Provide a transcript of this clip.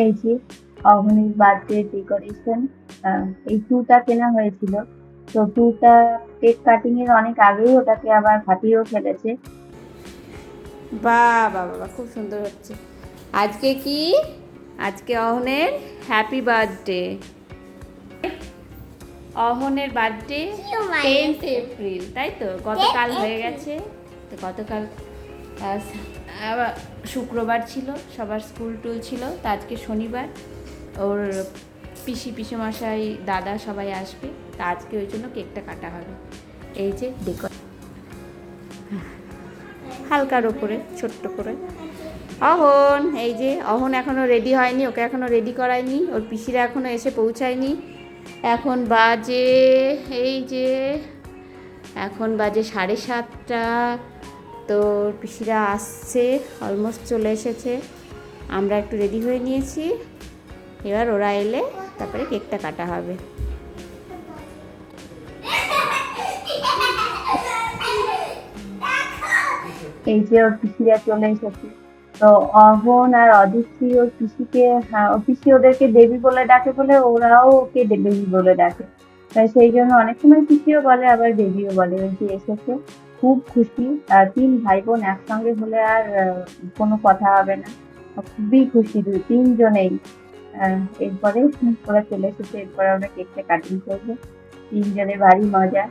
এই যে অভনির birthday decoration, এই টুটা কেনা হয়েছিল। তো টুটা কেক কাটিং এর অনেক আগেই ওটাকে আবার ফাটিয়েও ফেলেছে। বাহ বাহ বাহ, খুব সুন্দর হচ্ছে। আজকে কি? আজকে অহনের হ্যাপি বার্থডে। অহনের বার্থডে 10th এপ্রিল, তাই তো? গতকাল হয়ে গেছে। তো গতকাল শুক্রবার ছিল, সবার স্কুল টুল ছিল। তো আজকে শনিবার, ওর পিসেমশাই দাদা সবাই আসবে। তা আজকে ওই জন্য কেকটা কাটা হবে। এই যে ডেকোর হালকার ওপরে ছোট্ট করে। অহন, এই যে অহন এখনও রেডি হয়নি, ওকে এখনও রেডি করায়নি, ওর পিসিরা এখনও এসে পৌঁছায়নি। এখন বাজে, এই যে এখন বাজে 7:30। তো পিসিরা আসছে, অলমোস্ট চলে এসেছে। আমরা একটু রেডি হয়ে নিয়েছি, এবার ওরা এলে তারপরে কেকটা কাটা হবে। এই যে ওর পিসিরা চলে এসেছে। তো অহন আর অদিতি ওর পিসিকে, হ্যাঁ, ওর পিসি ওদেরকে দেবী বলে ডাকে বলে ওরাও ওকে দেবী বলে ডাকে। তাই সেই জন্য অনেক সময় পিসিও বলে আবার দেবীও বলে। ওই যে এসেছে, খুব খুশি। তিন ভাই বোন একসঙ্গে হলে আর কোনো কথা হবে না। খুবই খুশি তিনজনেই। এরপরে ওরা চলে এসেছে, এরপরে আমরা কেকটা কাটিং করবো। তিনজনে ভারী মজা।